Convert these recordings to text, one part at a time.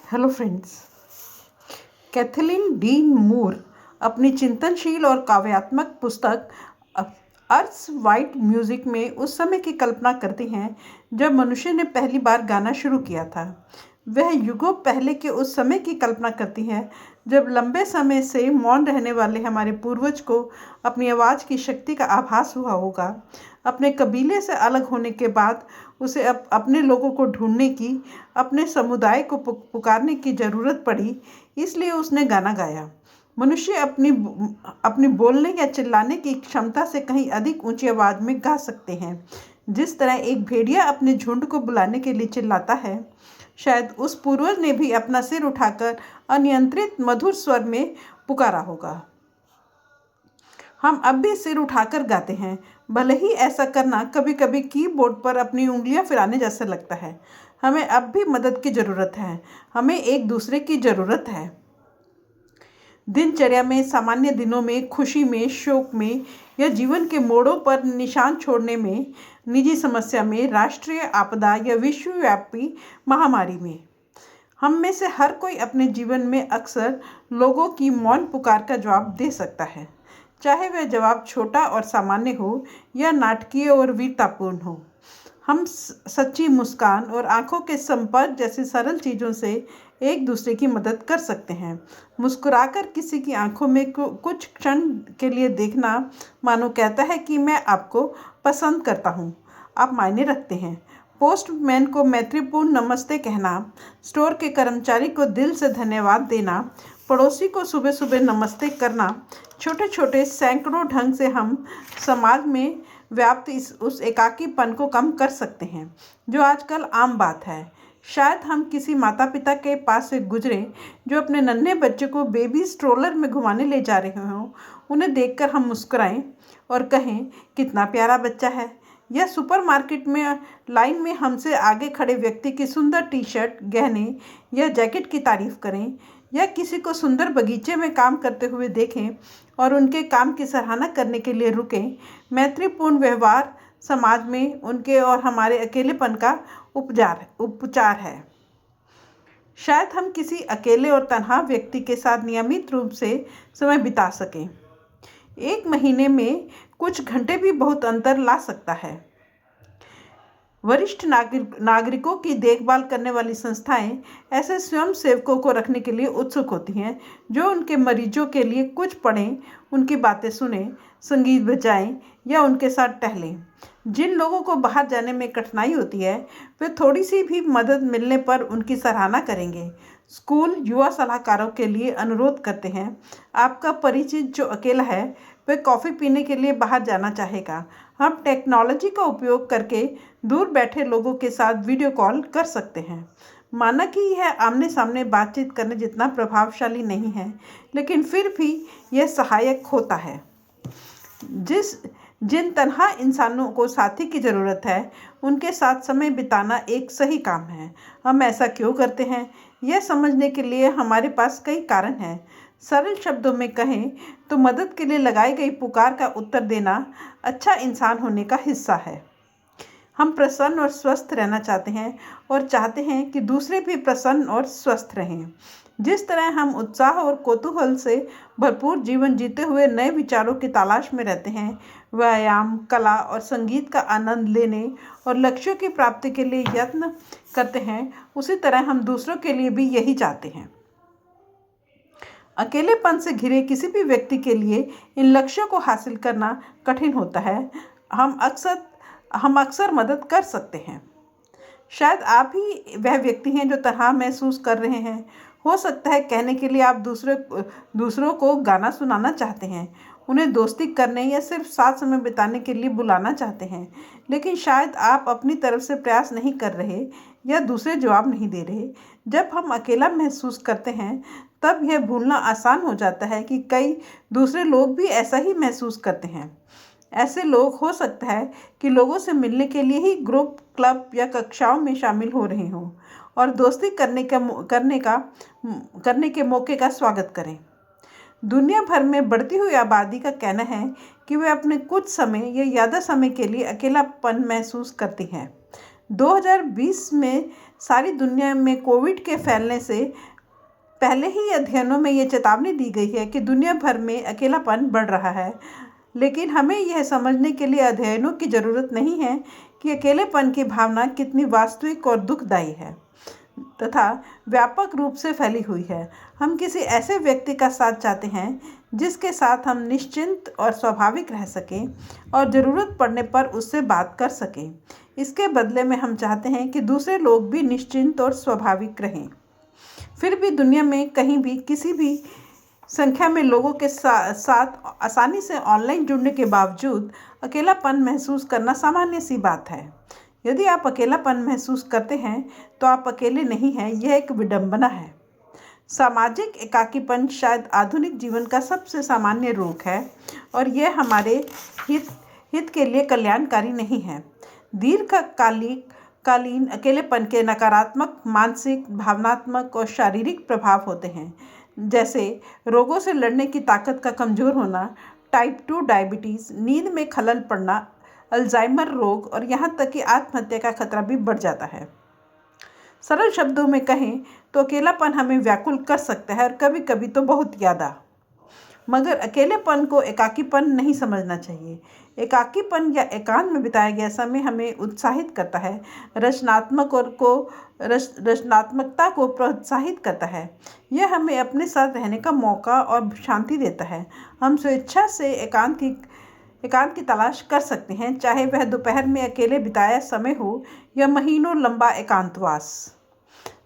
Hello friends. Kathleen dean मूर अपनी चिंतनशील और काव्यात्मक पुस्तक अर्थ वाइट म्यूजिक में उस समय की कल्पना करती हैं जब मनुष्य ने पहली बार गाना शुरू किया था। वह युगों पहले के उस समय की कल्पना करती हैं जब लंबे समय से मौन रहने वाले हमारे पूर्वज को अपनी आवाज़ की शक्ति का आभास हुआ होगा। अपने कबीले से अलग होने के बाद उसे अपने लोगों को ढूंढने की, अपने समुदाय को पुकारने की ज़रूरत पड़ी, इसलिए उसने गाना गाया। मनुष्य अपनी बोलने या चिल्लाने की क्षमता से कहीं अधिक ऊंची आवाज़ में गा सकते हैं। जिस तरह एक भेड़िया अपने झुंड को बुलाने के लिए चिल्लाता है, शायद उस पूर्वज ने भी अपना सिर उठाकर अनियंत्रित मधुर स्वर में पुकारा होगा। हम अब भी सिर उठाकर गाते हैं, भले ही ऐसा करना कभी कभी कीबोर्ड पर अपनी उंगलियां फिराने जैसा लगता है। हमें अब भी मदद की ज़रूरत है, हमें एक दूसरे की ज़रूरत है। दिनचर्या में, सामान्य दिनों में, खुशी में, शोक में या जीवन के मोड़ों पर निशान छोड़ने में, निजी समस्या में, राष्ट्रीय आपदा या विश्वव्यापी महामारी में, हम में से हर कोई अपने जीवन में अक्सर लोगों की मौन पुकार का जवाब दे सकता है, चाहे वह जवाब छोटा और सामान्य हो या नाटकीय और वीरतापूर्ण हो। हम सच्ची मुस्कान और आंखों के संपर्क जैसी सरल चीज़ों से एक दूसरे की मदद कर सकते हैं। मुस्कुराकर किसी की आंखों में कुछ क्षण के लिए देखना मानो कहता है कि मैं आपको पसंद करता हूँ, आप मायने रखते हैं। पोस्टमैन को मैत्रीपूर्ण नमस्ते कहना, स्टोर के कर्मचारी को दिल से धन्यवाद देना, पड़ोसी को सुबह सुबह नमस्ते करना, छोटे छोटे सैकड़ों ढंग से हम समाज में व्याप्त उस एकाकीपन को कम कर सकते हैं जो आजकल आम बात है। शायद हम किसी माता पिता के पास से गुजरें जो अपने नन्हे बच्चे को बेबी स्ट्रोलर में घुमाने ले जा रहे हों। उन्हें देखकर हम मुस्कुराएं और कहें, कितना प्यारा बच्चा है। या सुपरमार्केट में लाइन में हमसे आगे खड़े व्यक्ति की सुंदर टी शर्ट, गहने या जैकेट की तारीफ करें। या किसी को सुंदर बगीचे में काम करते हुए देखें और उनके काम की सराहना करने के लिए रुकें। मैत्रीपूर्ण व्यवहार समाज में उनके और हमारे अकेलेपन का उपचार है। शायद हम किसी अकेले और तन्हा व्यक्ति के साथ नियमित रूप से समय बिता सकें। एक महीने में कुछ घंटे भी बहुत अंतर ला सकता है। वरिष्ठ नागरिकों की देखभाल करने वाली संस्थाएं ऐसे स्वयंसेवकों को रखने के लिए उत्सुक होती हैं जो उनके मरीजों के लिए कुछ पढ़ें, उनकी बातें सुनें, संगीत बजाएं या उनके साथ टहलें। जिन लोगों को बाहर जाने में कठिनाई होती है, वे थोड़ी सी भी मदद मिलने पर उनकी सराहना करेंगे। स्कूल युवा सलाहकारों के लिए अनुरोध करते हैं, आपका परिचित जो अकेला है वह कॉफ़ी पीने के लिए बाहर जाना चाहेगा। हम टेक्नोलॉजी का उपयोग करके दूर बैठे लोगों के साथ वीडियो कॉल कर सकते हैं। माना कि यह आमने सामने बातचीत करने जितना प्रभावशाली नहीं है, लेकिन फिर भी यह सहायक होता है। जिन तन्हा इंसानों को साथी की ज़रूरत है, उनके साथ समय बिताना एक सही काम है। हम ऐसा क्यों करते हैं, यह समझने के लिए हमारे पास कई कारण हैं। सरल शब्दों में कहें तो मदद के लिए लगाई गई पुकार का उत्तर देना अच्छा इंसान होने का हिस्सा है। हम प्रसन्न और स्वस्थ रहना चाहते हैं और चाहते हैं कि दूसरे भी प्रसन्न और स्वस्थ रहें। जिस तरह हम उत्साह और कौतूहल से भरपूर जीवन जीते हुए नए विचारों की तलाश में रहते हैं, व्यायाम, कला और संगीत का आनंद लेने और लक्ष्यों की प्राप्ति के लिए यत्न करते हैं, उसी तरह हम दूसरों के लिए भी यही चाहते हैं। अकेलेपन से घिरे किसी भी व्यक्ति के लिए इन लक्ष्यों को हासिल करना कठिन होता है। हम अक्सर मदद कर सकते हैं। शायद आप ही वह व्यक्ति हैं जो तन्हा महसूस कर रहे हैं। हो सकता है कहने के लिए आप दूसरों को गाना सुनाना चाहते हैं, उन्हें दोस्ती करने या सिर्फ साथ समय बिताने के लिए बुलाना चाहते हैं, लेकिन शायद आप अपनी तरफ से प्रयास नहीं कर रहे या दूसरे जवाब नहीं दे रहे। जब हम अकेला महसूस करते हैं, तब यह भूलना आसान हो जाता है कि कई दूसरे लोग भी ऐसा ही महसूस करते हैं। ऐसे लोग हो सकता है कि लोगों से मिलने के लिए ही ग्रुप, क्लब या कक्षाओं में शामिल हो रहे हों और दोस्ती करने के मौके का स्वागत करें। दुनिया भर में बढ़ती हुई आबादी का कहना है कि वे अपने कुछ समय या ज़्यादा समय के लिए अकेलापन महसूस करती हैं। 2020 में सारी दुनिया में कोविड के फैलने से पहले ही अध्ययनों में ये चेतावनी दी गई है कि दुनिया भर में अकेलापन बढ़ रहा है। लेकिन हमें यह समझने के लिए अध्ययनों की ज़रूरत नहीं है कि अकेलेपन की भावना कितनी वास्तविक और दुखदायी है तथा व्यापक रूप से फैली हुई है। हम किसी ऐसे व्यक्ति का साथ चाहते हैं जिसके साथ हम निश्चिंत और स्वाभाविक रह सकें और ज़रूरत पड़ने पर उससे बात कर सकें। इसके बदले में हम चाहते हैं कि दूसरे लोग भी निश्चिंत और स्वाभाविक रहें। फिर भी दुनिया में कहीं भी किसी भी संख्या में लोगों के साथ आसानी से ऑनलाइन जुड़ने के बावजूद अकेलापन महसूस करना सामान्य सी बात है। यदि आप अकेलापन महसूस करते हैं तो आप अकेले नहीं हैं, यह एक विडंबना है। सामाजिक एकाकीपन शायद आधुनिक जीवन का सबसे सामान्य रोग है और यह हमारे हित के लिए कल्याणकारी नहीं है। दीर्घकालीन अकेलेपन के नकारात्मक मानसिक, भावनात्मक और शारीरिक प्रभाव होते हैं, जैसे रोगों से लड़ने की ताकत का कमज़ोर होना, टाइप 2 डायबिटीज़, नींद में खलल पड़ना, अल्जाइमर रोग और यहाँ तक कि आत्महत्या का खतरा भी बढ़ जाता है। सरल शब्दों में कहें तो अकेलापन हमें व्याकुल कर सकता है और कभी कभी तो बहुत ज़्यादा। मगर अकेलेपन को एकाकीपन नहीं समझना चाहिए। एकाकीपन या एकांत में बिताया गया समय हमें उत्साहित करता है, रचनात्मकता को प्रोत्साहित करता है। यह हमें अपने साथ रहने का मौका और शांति देता है। हम स्वेच्छा से एकांत की तलाश कर सकते हैं, चाहे वह दोपहर में अकेले बिताया समय हो या महीनों लंबा एकांतवास।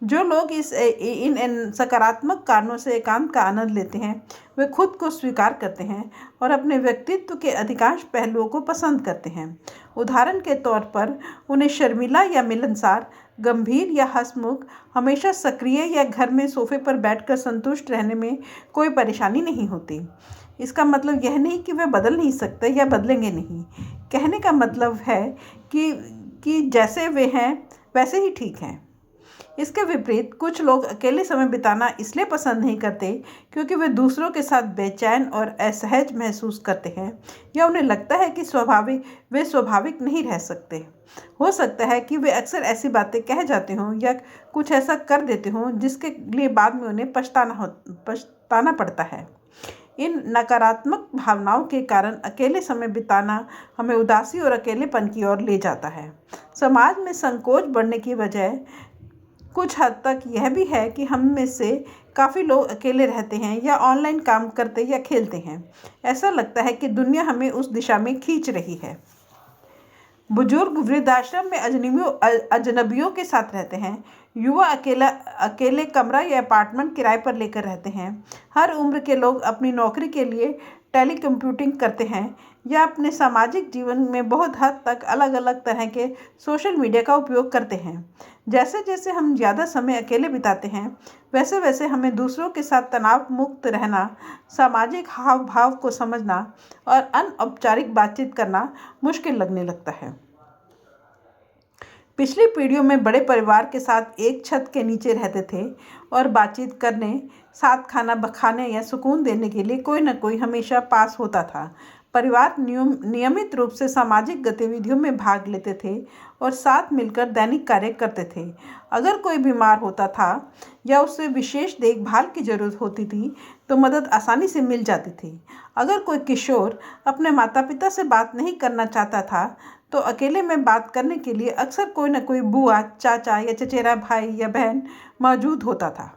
जो लोग इन सकारात्मक कारणों से एकांत का आनंद लेते हैं वे खुद को स्वीकार करते हैं और अपने व्यक्तित्व के अधिकांश पहलुओं को पसंद करते हैं। उदाहरण के तौर पर उन्हें शर्मीला या मिलनसार, गंभीर या हंसमुख, हमेशा सक्रिय या घर में सोफे पर बैठकर संतुष्ट रहने में कोई परेशानी नहीं होती। इसका मतलब यह नहीं कि वे बदल नहीं सकते या बदलेंगे नहीं। कहने का मतलब है कि जैसे वे हैं वैसे ही ठीक हैं। इसके विपरीत कुछ लोग अकेले समय बिताना इसलिए पसंद नहीं करते क्योंकि वे दूसरों के साथ बेचैन और असहज महसूस करते हैं या उन्हें लगता है कि वे स्वाभाविक नहीं रह सकते। हो सकता है कि वे अक्सर ऐसी बातें कह जाते हों या कुछ ऐसा कर देते हों जिसके लिए बाद में उन्हें पछताना पड़ता है। इन नकारात्मक भावनाओं के कारण अकेले समय बिताना हमें उदासी और अकेलेपन की ओर ले जाता है। समाज में संकोच बढ़ने की वजह कुछ हद तक यह भी है कि हम में से काफ़ी लोग अकेले रहते हैं या ऑनलाइन काम करते या खेलते हैं। ऐसा लगता है कि दुनिया हमें उस दिशा में खींच रही है। बुजुर्ग वृद्धाश्रम में अजनबियों के साथ रहते हैं। युवा अकेले कमरा या अपार्टमेंट किराए पर लेकर रहते हैं। हर उम्र के लोग अपनी नौकरी के लिए टेलीकम्यूटिंग करते हैं या अपने सामाजिक जीवन में बहुत हद तक अलग अलग तरह के सोशल मीडिया का उपयोग करते हैं। जैसे जैसे हम ज़्यादा समय अकेले बिताते हैं वैसे वैसे हमें दूसरों के साथ तनाव मुक्त रहना, सामाजिक हाव भाव को समझना और अनौपचारिक बातचीत करना मुश्किल लगने लगता है। पिछली पीढ़ियों में बड़े परिवार के साथ एक छत के नीचे रहते थे और बातचीत करने, साथ खाना खाने या सुकून देने के लिए कोई न कोई हमेशा पास होता था। परिवार नियमित रूप से सामाजिक गतिविधियों में भाग लेते थे और साथ मिलकर दैनिक कार्य करते थे। अगर कोई बीमार होता था या उसे विशेष देखभाल की ज़रूरत होती थी तो मदद आसानी से मिल जाती थी। अगर कोई किशोर अपने माता पिता से बात नहीं करना चाहता था तो अकेले में बात करने के लिए अक्सर कोई न कोई बुआ, चाचा या चचेरा भाई या बहन मौजूद होता था।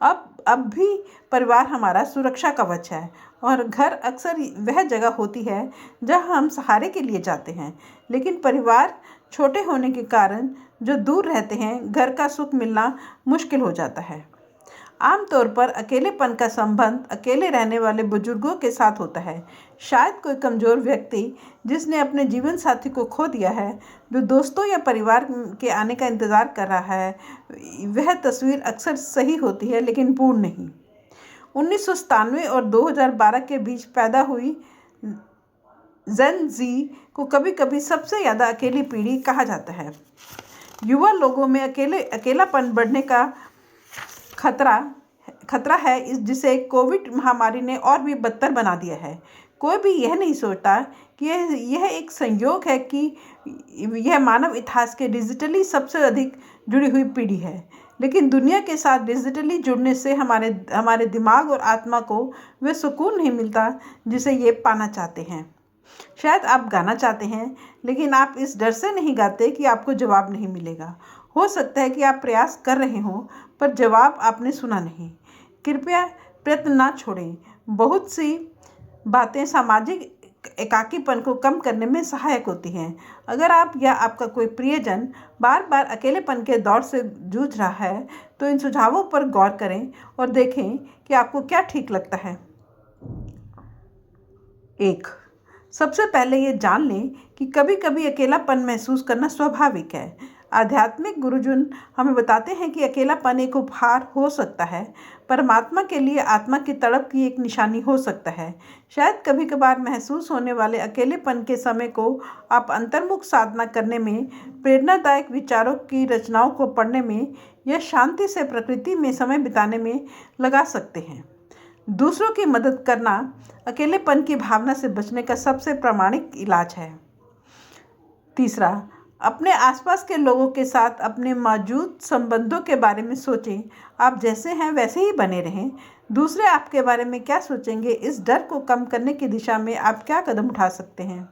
अब भी परिवार हमारा सुरक्षा कवच है और घर अक्सर वह जगह होती है जहां हम सहारे के लिए जाते हैं। लेकिन परिवार छोटे होने के कारण जो दूर रहते हैं, घर का सुख मिलना मुश्किल हो जाता है। आमतौर पर अकेलेपन का संबंध अकेले रहने वाले बुजुर्गों के साथ होता है। शायद कोई कमज़ोर व्यक्ति जिसने अपने जीवन साथी को खो दिया है, जो दोस्तों या परिवार के आने का इंतज़ार कर रहा है। वह तस्वीर अक्सर सही होती है लेकिन पूर्ण नहीं। 1997 और 2012 के बीच पैदा हुई जेन ज़ी को कभी कभी सबसे ज़्यादा अकेली पीढ़ी कहा जाता है। युवा लोगों में अकेलापन बढ़ने का खतरा है जिसे कोविड महामारी ने और भी बदतर बना दिया है। कोई भी यह नहीं सोचता कि यह एक संयोग है कि यह मानव इतिहास के डिजिटली सबसे अधिक जुड़ी हुई पीढ़ी है, लेकिन दुनिया के साथ डिजिटली जुड़ने से हमारे दिमाग और आत्मा को वह सुकून नहीं मिलता जिसे ये पाना चाहते हैं। शायद आप गाना चाहते हैं, लेकिन आप इस डर से नहीं गाते कि आपको जवाब नहीं मिलेगा। हो सकता है कि आप प्रयास कर रहे हों, पर जवाब आपने सुना नहीं। कृपया प्रयत्न ना छोड़ें। बहुत सी बातें सामाजिक एकाकीपन को कम करने में सहायक होती हैं। अगर आप या आपका कोई प्रियजन बार बार अकेलेपन के दौर से जूझ रहा है, तो इन सुझावों पर गौर करें और देखें कि आपको क्या ठीक लगता है। 1. सबसे पहले ये जान लें कि कभी कभी अकेलापन महसूस करना स्वाभाविक है। आध्यात्मिक गुरुजन हमें बताते हैं कि अकेलापन एक उपहार हो सकता है, परमात्मा के लिए आत्मा की तड़प की एक निशानी हो सकता है। शायद कभी कभार महसूस होने वाले अकेलेपन के समय को आप अंतर्मुख साधना करने में, प्रेरणादायक विचारों की रचनाओं को पढ़ने में या शांति से प्रकृति में समय बिताने में लगा सकते हैं। दूसरों की मदद करना अकेलेपन की भावना से बचने का सबसे प्रामाणिक इलाज है। 3. अपने आसपास के लोगों के साथ अपने मौजूद संबंधों के बारे में सोचें। आप जैसे हैं वैसे ही बने रहें। दूसरे आपके बारे में क्या सोचेंगे, इस डर को कम करने की दिशा में आप क्या कदम उठा सकते हैं।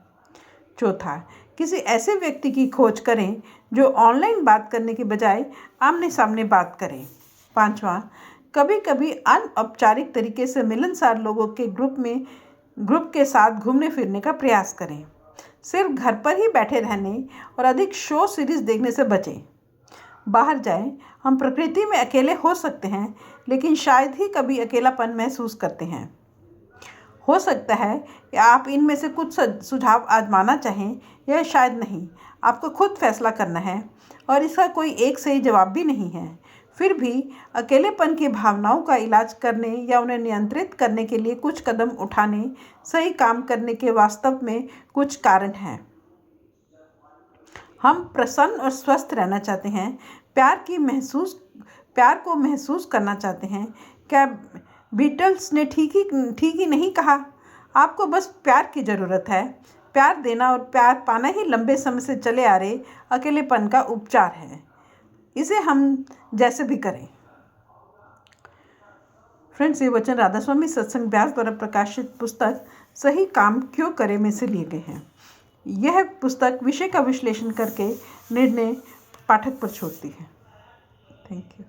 4. किसी ऐसे व्यक्ति की खोज करें जो ऑनलाइन बात करने के बजाय आमने सामने बात करें। 5. कभी कभी अनौपचारिक तरीके से मिलनसार लोगों के ग्रुप के साथ घूमने फिरने का प्रयास करें। सिर्फ घर पर ही बैठे रहने और अधिक शो सीरीज देखने से बचें। बाहर जाएं। हम प्रकृति में अकेले हो सकते हैं, लेकिन शायद ही कभी अकेलापन महसूस करते हैं। हो सकता है कि आप इनमें से कुछ सुझाव आजमाना चाहें या शायद नहीं। आपको खुद फैसला करना है और इसका कोई एक सही जवाब भी नहीं है। फिर भी अकेलेपन की भावनाओं का इलाज करने या उन्हें नियंत्रित करने के लिए कुछ कदम उठाने, सही काम करने के वास्तव में कुछ कारण हैं। हम प्रसन्न और स्वस्थ रहना चाहते हैं, प्यार को महसूस करना चाहते हैं। क्या बीटल्स ने ठीक ही नहीं कहा? आपको बस प्यार की ज़रूरत है। प्यार देना और प्यार पाना ही लंबे समय से चले आ रहे अकेलेपन का उपचार है। इसे हम जैसे भी करें। फ्रेंड्स, ये वचन राधा स्वामी सत्संग व्यास द्वारा प्रकाशित पुस्तक सही काम क्यों करें में से लिए गए हैं। यह पुस्तक विषय का विश्लेषण करके निर्णय पाठक पर छोड़ती है। Thank you.